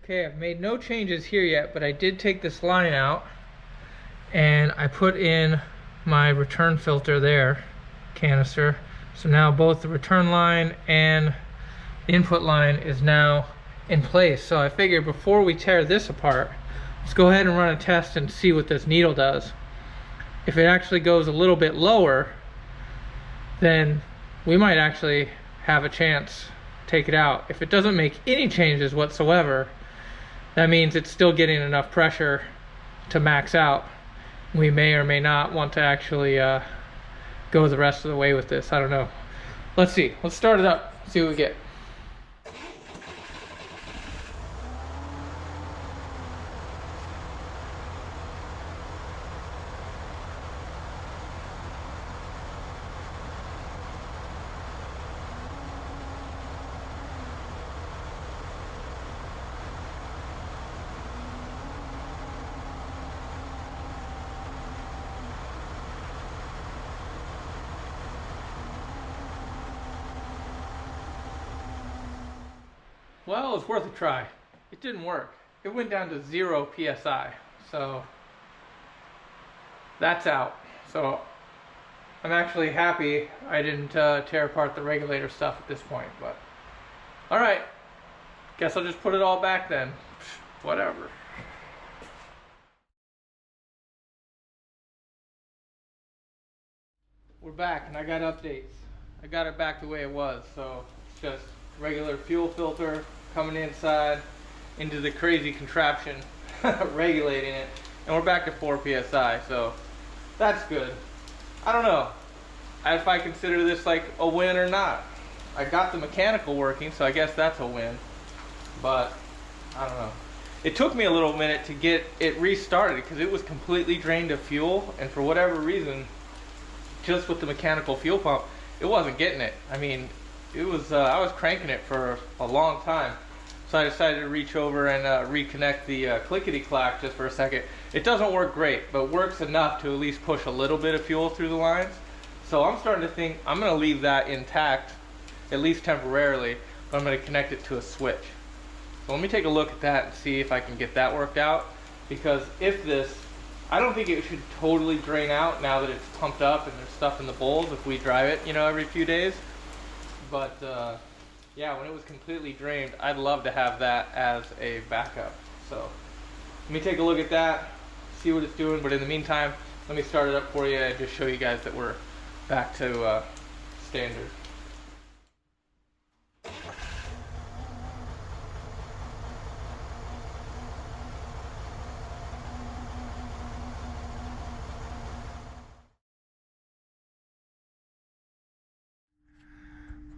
Okay, I've made no changes here yet, but I did take this line out and I put in my return filter there, canister. So now both the return line and the input line is now in place. So I figured before we tear this apart, let's go ahead and run a test and see what this needle does. If it actually goes a little bit lower, then we might actually have a chance to take it out. If it doesn't make any changes whatsoever, that means it's still getting enough pressure to max out. We may or may not want to actually go the rest of the way with this. I don't know. Let's see. Let's start it up, see what we get. Well, it's worth a try. It didn't work. It went down to 0 psi. So that's out. So I'm actually happy I didn't tear apart the regulator stuff at this point. But all right, guess I'll just put it all back then. Whatever. We're back and I got updates. I got it back the way it was. So it's just regular fuel filter coming inside into the crazy contraption regulating it, and we're back to 4 psi, so that's good. I don't know if I consider this like a win or not. I got the mechanical working, so I guess that's a win, but I don't know. It took me a little minute to get it restarted because it was completely drained of fuel, and for whatever reason, just with the mechanical fuel pump, it wasn't getting it. I mean, it was I was cranking it for a long time, so I decided to reach over and reconnect the clickety-clack just for a second. It doesn't work great, but works enough to at least push a little bit of fuel through the lines. So I'm starting to think I'm going to leave that intact, at least temporarily, but I'm going to connect it to a switch. So let me take a look at that and see if I can get that worked out, because if this, I don't think it should totally drain out now that it's pumped up and there's stuff in the bowls if we drive it, you know, every few days. But yeah, when it was completely drained, I'd love to have that as a backup. So let me take a look at that, see what it's doing. But in the meantime, let me start it up for you and just show you guys that we're back to standard.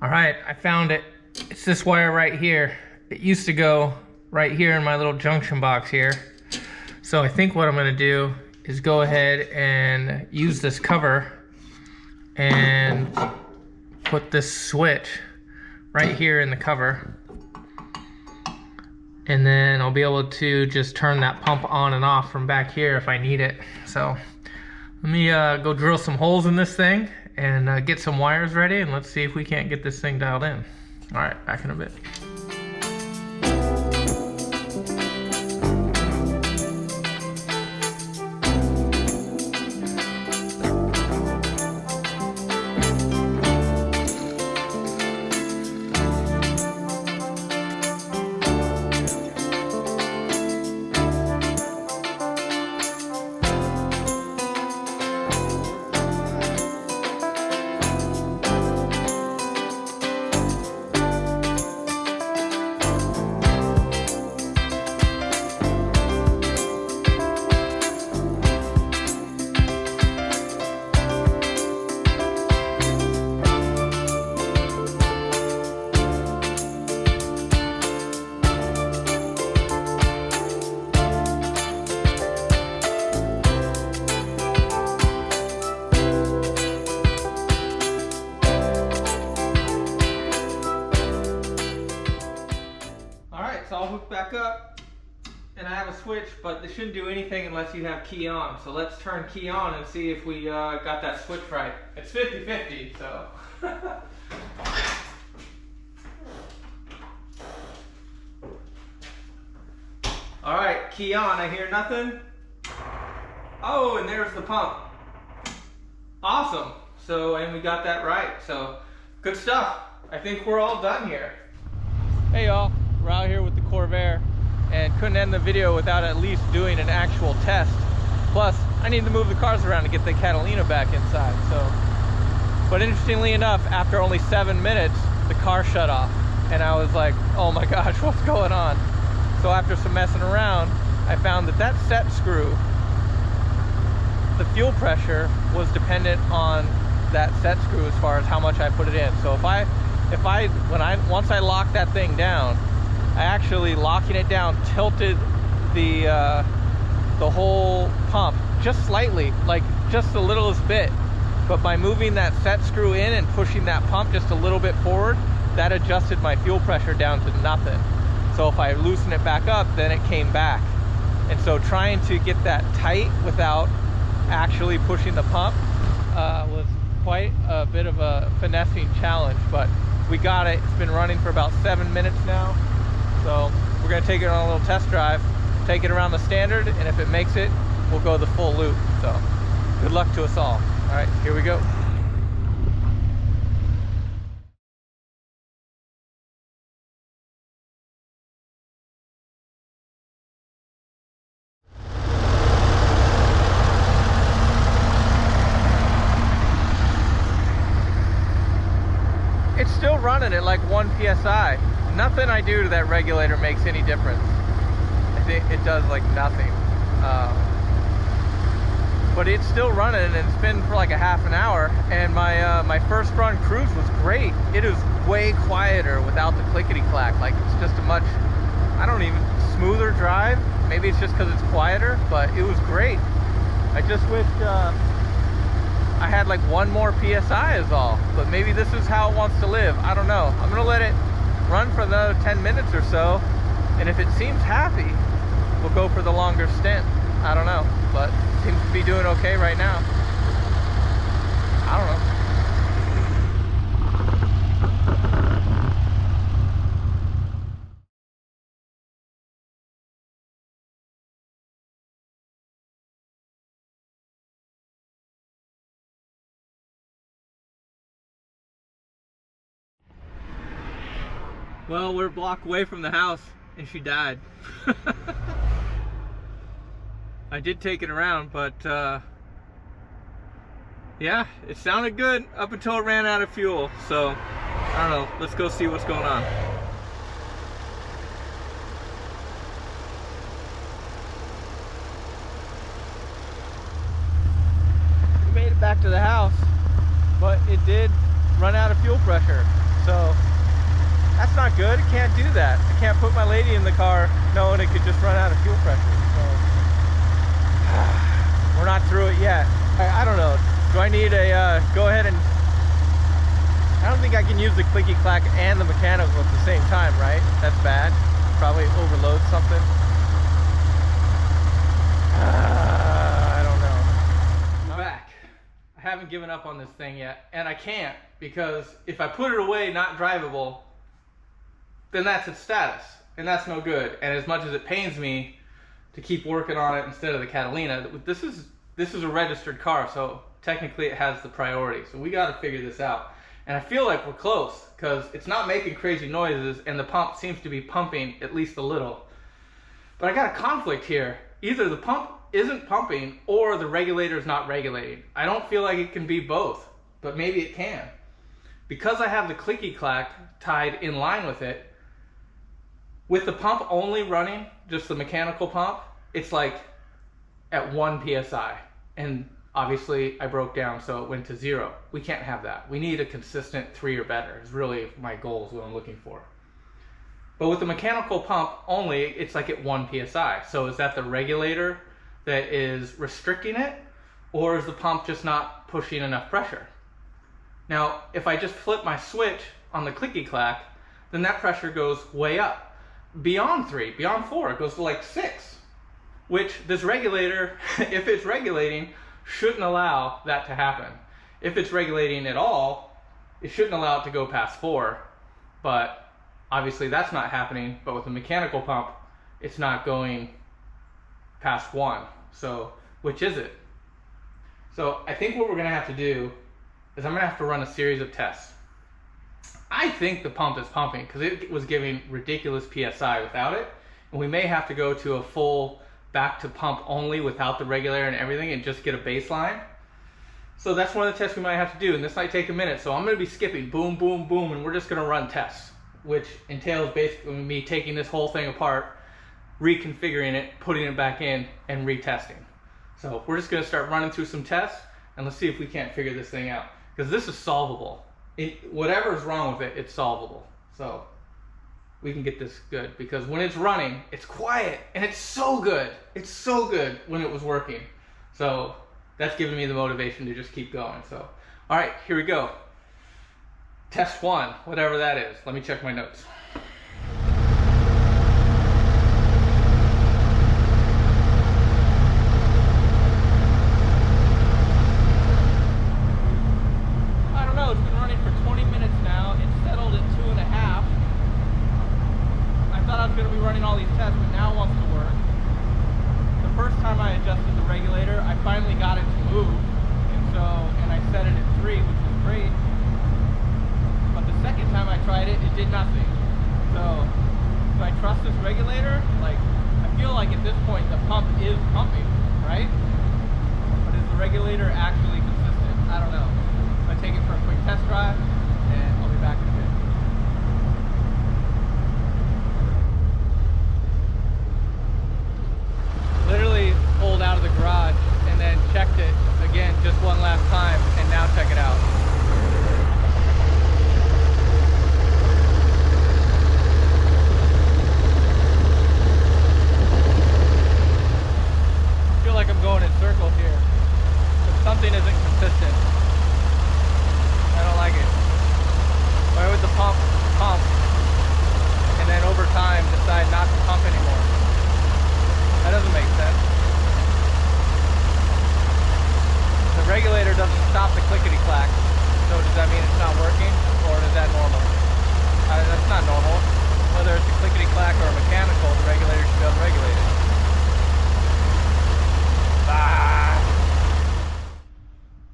All right, I found it. It's this wire right here. It used to go right here in my little junction box here. So I think what I'm gonna do is go ahead and use this cover and put this switch right here in the cover. And then I'll be able to just turn that pump on and off from back here if I need it. So let me go drill some holes in this thing and get some wires ready, and let's see if we can't get this thing dialed in. All right, back in a bit. Back up, and I have a switch, but this shouldn't do anything unless you have key on. So let's turn key on and see if we got that switch right. It's 50-50, so. All right, key on, I hear nothing. Oh, and there's the pump. Awesome. So, and we got that right. So, good stuff. I think we're all done here. Hey y'all, we're out here with the Corvair and couldn't end the video without at least doing an actual test. Plus, I need to move the cars around to get the Catalina back inside. So, but interestingly enough, after only 7 minutes, the car shut off. And I was like, oh my gosh, what's going on? So after some messing around, I found that that set screw, the fuel pressure was dependent on that set screw as far as how much I put it in. So once I locked that thing down, I actually locking it down tilted the whole pump just slightly, like just the littlest bit. But by moving that set screw in and pushing that pump just a little bit forward, that adjusted my fuel pressure down to nothing. So if I loosen it back up, then it came back. And so trying to get that tight without actually pushing the pump was quite a bit of a finessing challenge, but we got it. It's been running for about 7 minutes now. So we're gonna take it on a little test drive, take it around the standard, and if it makes it, we'll go the full loop. So good luck to us all. All right, here we go. It's still running at like 1 psi. Nothing I do to that regulator makes any difference. I think it does like nothing. But it's still running, and it's been for like a half an hour. And my first run cruise was great. It is way quieter without the clickety clack. Like it's just a much, I don't even, smoother drive. Maybe it's just because it's quieter, but it was great. I just wish I had like 1 more psi is all, but maybe this is how it wants to live. I don't know. I'm gonna let it run for another 10 minutes or so, and if it seems happy, we'll go for the longer stint. I don't know, but it seems to be doing okay right now. I don't know. Well, we're a block away from the house, and she died. I did take it around, but yeah, it sounded good up until it ran out of fuel. So, I don't know. Let's go see what's going on. We made it back to the house, but it did run out of fuel pressure. So, that's not good. It can't do that. I can't put my lady in the car knowing it could just run out of fuel pressure. So we're not through it yet. I don't know. Do I need a go ahead and I don't think I can use the clicky clack and the mechanical at the same time, right? That's bad. Probably overload something. I don't know. I'm back. I haven't given up on this thing yet, and I can't, because if I put it away not drivable, then that's its status, and that's no good. And as much as it pains me to keep working on it instead of the Catalina, this is a registered car, so technically it has the priority. So we got to figure this out. And I feel like we're close, because it's not making crazy noises, and the pump seems to be pumping at least a little. But I got a conflict here. Either the pump isn't pumping, or the regulator is not regulating. I don't feel like it can be both, but maybe it can. Because I have the clicky clack tied in line with it, with the pump only running, just the mechanical pump, it's like at 1 psi. And obviously I broke down, so it went to 0. We can't have that. We need a consistent 3 or better, is really my goal, is what I'm looking for. But with the mechanical pump only, it's like at 1 psi. So is that the regulator that is restricting it? Or is the pump just not pushing enough pressure? Now, if I just flip my switch on the clicky clack, then that pressure goes way up. Beyond 3, beyond 4, it goes to like 6. Which this regulator, if it's regulating, shouldn't allow that to happen. If it's regulating at all, it shouldn't allow it to go past 4. But obviously that's not happening. But with the mechanical pump, it's not going past 1. So which is it? So I think what we're gonna have to do is I'm gonna have to run a series of tests. I think the pump is pumping because it was giving ridiculous PSI without it. And we may have to go to a full back to pump only without the regulator and everything and just get a baseline. So that's one of the tests we might have to do, and this might take a minute. So I'm gonna be skipping boom, boom, boom, and we're just gonna run tests, which entails basically me taking this whole thing apart, reconfiguring it, putting it back in, and retesting. So we're just gonna start running through some tests, and let's see if we can't figure this thing out. Because this is solvable. Whatever's wrong with it, it's solvable. So we can get this good, because when it's running, it's quiet, and it's so good. It's so good when it was working. So that's giving me the motivation to just keep going. So, all right, here we go. Test 1, whatever that is. Let me check my notes.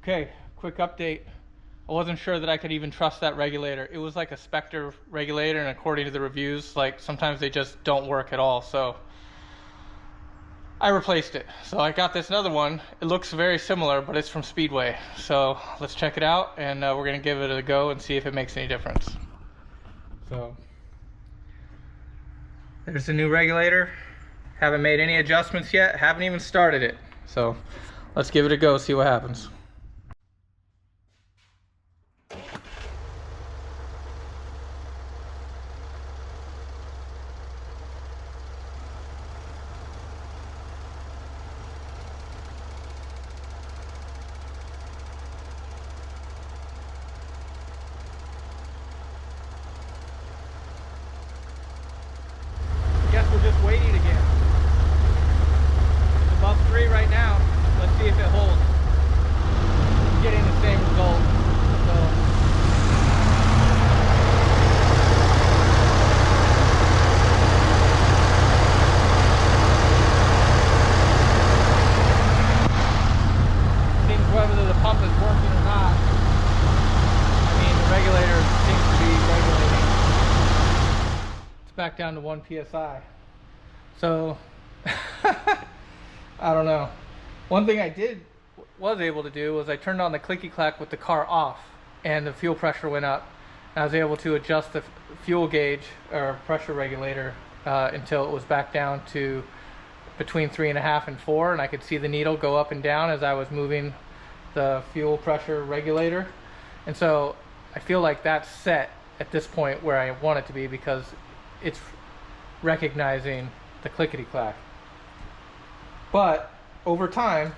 Okay, quick update. I wasn't sure that I could even trust that regulator. It was like a Spectre regulator, and according to the reviews, like sometimes they just don't work at all. So I replaced it. So I got this another one. It looks very similar, but it's from Speedway. So let's check it out, and we're gonna give it a go and see if it makes any difference. So there's the new regulator. Haven't made any adjustments yet. Haven't even started it. So let's give it a go, see what happens. Just waiting again. It's above 3 right now. Let's see if it holds. Getting the same result. So seems whether the pump is working or not. I mean, the regulator seems to be regulating. It's back down to 1 psi. So I don't know. One thing I was able to do was I turned on the clicky clack with the car off, and the fuel pressure went up. I was able to adjust the fuel gauge or pressure regulator until it was back down to between 3.5 and 4, and I could see the needle go up and down as I was moving the fuel pressure regulator. And so I feel like that's set at this point where I want it to be, because it's recognizing the clickety clack. But over time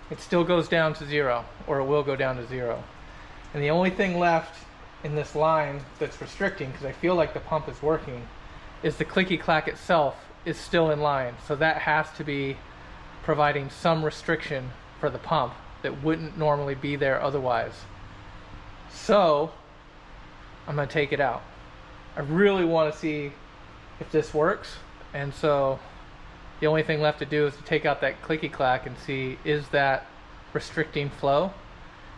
it still goes down to 0, or it will go down to 0. And the only thing left in this line that's restricting, because I feel like the pump is working, is the clicky clack itself is still in line. So that has to be providing some restriction for the pump that wouldn't normally be there otherwise. So I'm gonna take it out. I really want to see if this works, and so The only thing left to do is to take out that clicky clack and see, is that restricting flow?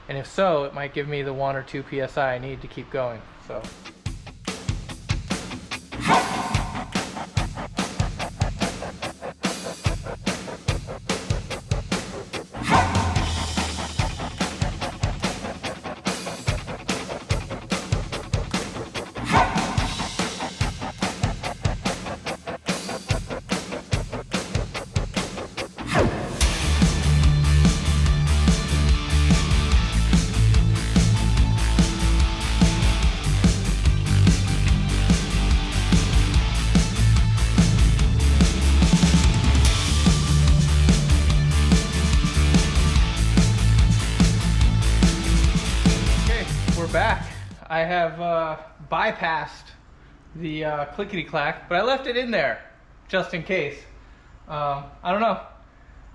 And if so, it might give me the 1 or 2 psi I need to keep going. So. Back. I have bypassed the clickety clack, but I left it in there just in case. I don't know.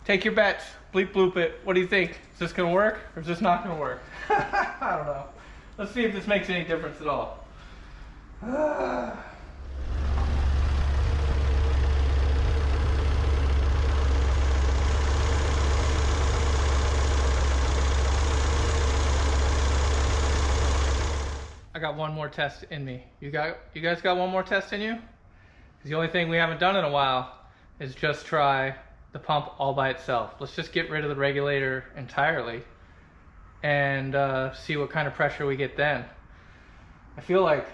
Take your bets. Bleep bloop it. What do you think? Is this gonna work or is this not gonna work? I don't know. Let's see if this makes any difference at all. I got one more test in me. You guys got one more test in you? 'Cause the only thing we haven't done in a while is just try the pump all by itself. Let's just get rid of the regulator entirely and see what kind of pressure we get then. I feel like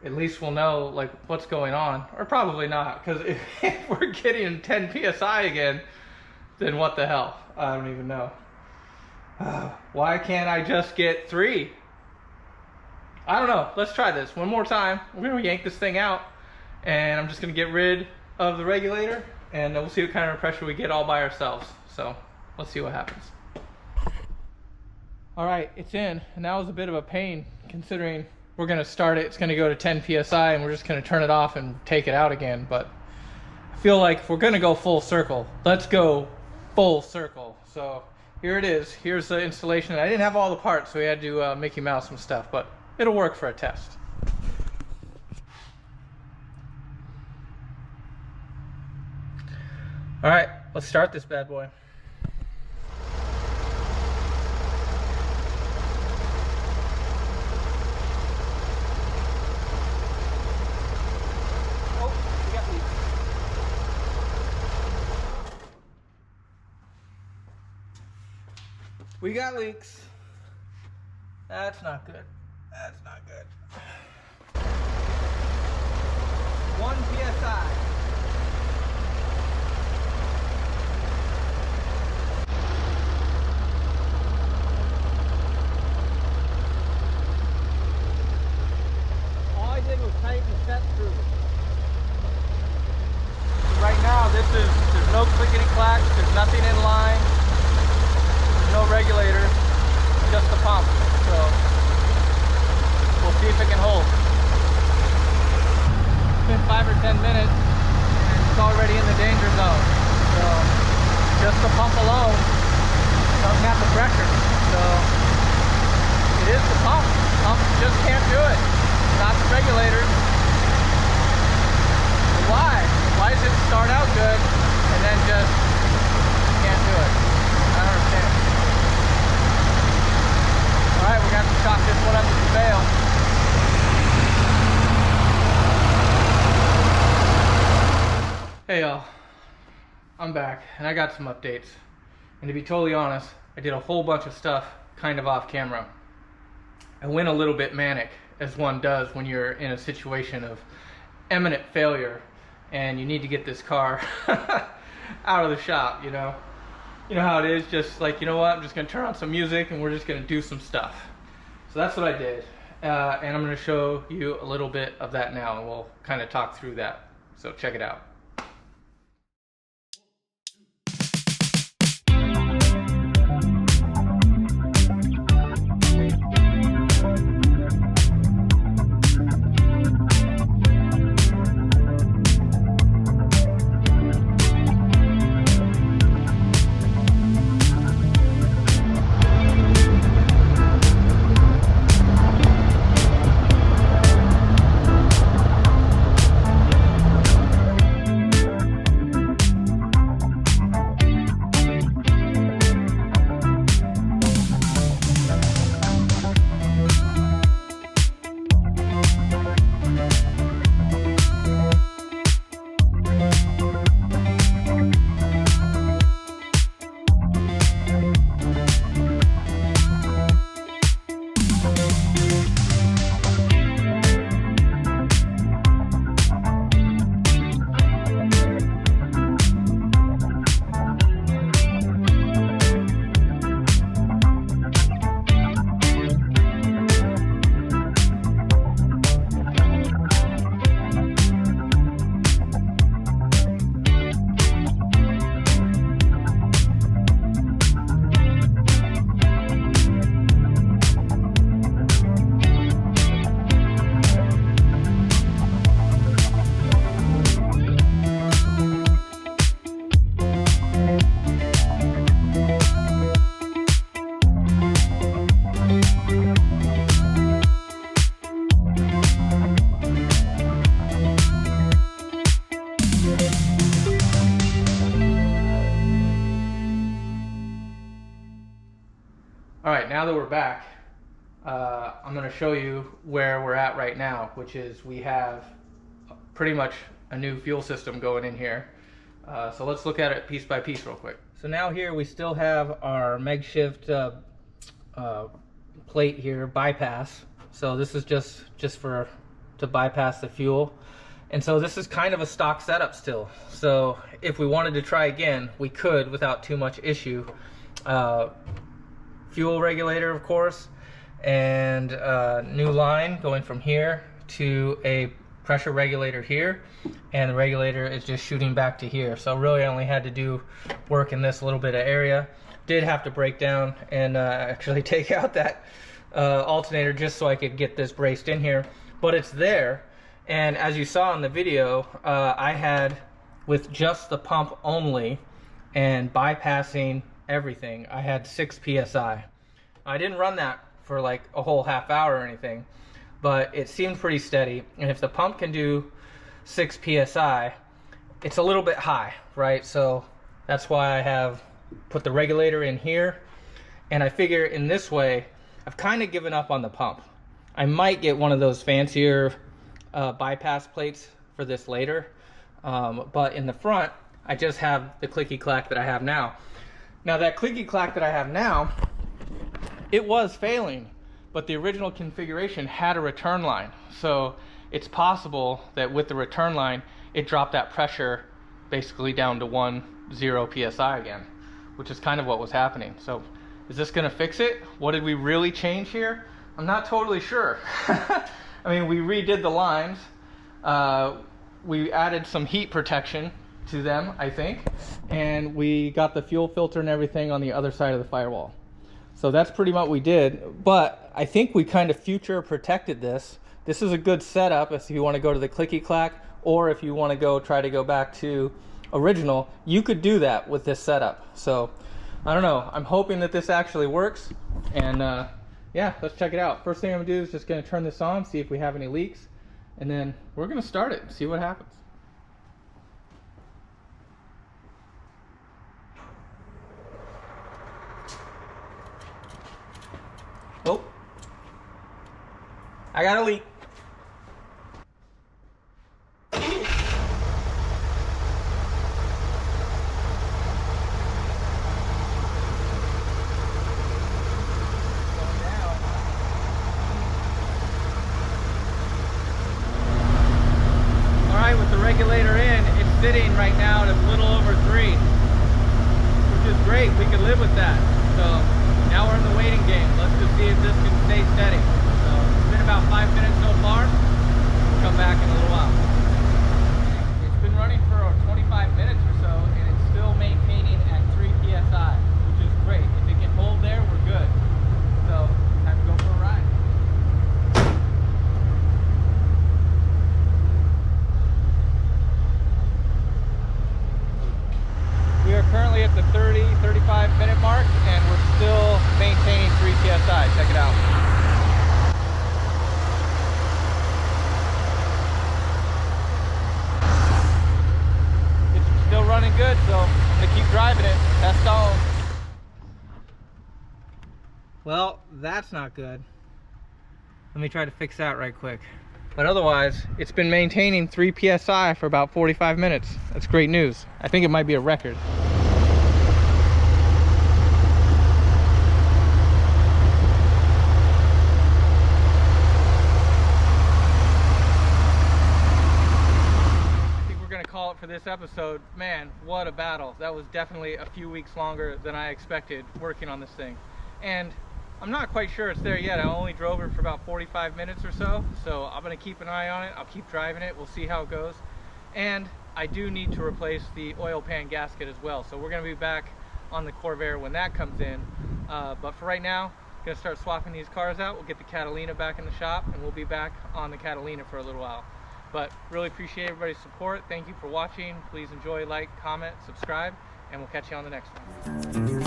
at least we'll know like what's going on, or probably not, because if we're getting 10 psi again, then what the hell? I don't even know. Why can't I just get 3? I don't know. Let's try this one more time. We're gonna yank this thing out, and I'm just gonna get rid of the regulator, and we'll see what kind of pressure we get all by ourselves. So let's see what happens. All right, it's in, and that was a bit of a pain considering we're gonna start it. It's gonna go to 10 psi, and we're just gonna turn it off and take it out again. But I feel like if we're gonna go full circle, let's go full circle. So here it is. Here's the installation. I didn't have all the parts, so we had to Mickey Mouse some stuff, but it'll work for a test. All right, let's start this bad boy. Oh, we got leaks. We got leaks. That's not good. That's not good. 1 psi. All I did was tighten the set screw. Right now, there's no clickety clacks, there's nothing in line, there's no regulator, just the pump. So we'll see if it can hold. It's been 5 or 10 minutes and it's already in the danger zone. So just the pump alone doesn't have the pressure. So it is the pump. The pump just can't do it. It's not the regulators. But why? Why does it start out good and then just can't do it? I don't understand. Alright, we're going to have to chalk this one up to the fail. Hey y'all, I'm back and I got some updates. And to be totally honest, I did a whole bunch of stuff kind of off camera. I went a little bit manic, as one does when you're in a situation of imminent failure and you need to get this car out of the shop, you know. You know how it is, just like, you know what, I'm just gonna turn on some music and we're just gonna do some stuff. So that's what I did. And I'm gonna show you a little bit of that now and we'll kind of talk through that. So check it out. All right, now that we're back, I'm going to show you where we're at right now, which is we have pretty much a new fuel system going in here. So let's look at it piece by piece real quick. So now here we still have our makeshift plate here, bypass. So this is just to bypass the fuel. And so this is kind of a stock setup still. So if we wanted to try again, we could without too much issue. Fuel regulator, of course, and new line going from here to a pressure regulator here, and the regulator is just shooting back to here. So really I only had to do work in this little bit of area. Did have to break down and actually take out that alternator just so I could get this braced in here, but it's there. And as you saw in the video, I had, with just the pump only and bypassing everything, I had 6 psi. I didn't run that for like a whole half hour or anything, but it seemed pretty steady. And if the pump can do 6 psi, it's a little bit high, right? So that's why I have put the regulator in here. And I figure in this way, I've kind of given up on the pump. I might get one of those fancier bypass plates for this later. But in the front, I just have the clicky clack that I have now. Now that clicky clack that I have now, it was failing, but the original configuration had a return line. So it's possible that with the return line, it dropped that pressure basically down to 10 psi again, which is kind of what was happening. So is this gonna fix it? What did we really change here? I'm not totally sure. I mean, we redid the lines. We added some heat protection to them, I think, and we got the fuel filter and everything on the other side of the firewall. So that's pretty much what we did, but I think we kind of future protected this. This is a good setup if you want to go to the clicky clack, or if you want to try to go back to original, you could do that with this setup. So I don't know, I'm hoping that this actually works, and yeah, let's check it out. First thing I'm gonna do is just gonna turn this on, see if we have any leaks, and then we're gonna start it and see what happens. Oh, I got a leak. All right, with the regulator in, it's sitting right now at a little over 3, which is great. We can live with that. So now we're in the waiting game. Let's just see if this can stay steady. So it's been about 5 minutes so far. We'll come back in a little while. It's been running for 25 minutes or so, and it's still maintaining at 3 psi, which is great. If it can hold there, we're good. So time to go for a ride. We are currently at the 35 minute mark, and we're still maintaining 3 psi. Check it out. It's still running good, so I'm gonna keep driving it. Test on. Well, that's not good. Let me try to fix that right quick. But otherwise, it's been maintaining 3 psi for about 45 minutes. That's great news. I think it might be a record. For this episode, man, what a battle. That was definitely a few weeks longer than I expected working on this thing, and I'm not quite sure it's there yet. I only drove it for about 45 minutes or so, so I'm gonna keep an eye on it. I'll keep driving it, we'll see how it goes. And I do need to replace the oil pan gasket as well, so we're gonna be back on the Corvair when that comes in, but for right now, gonna start swapping these cars out. We'll get the Catalina back in the shop, and we'll be back on the Catalina for a little while. But really appreciate everybody's support. Thank you for watching. Please enjoy, like, comment, subscribe, and we'll catch you on the next one.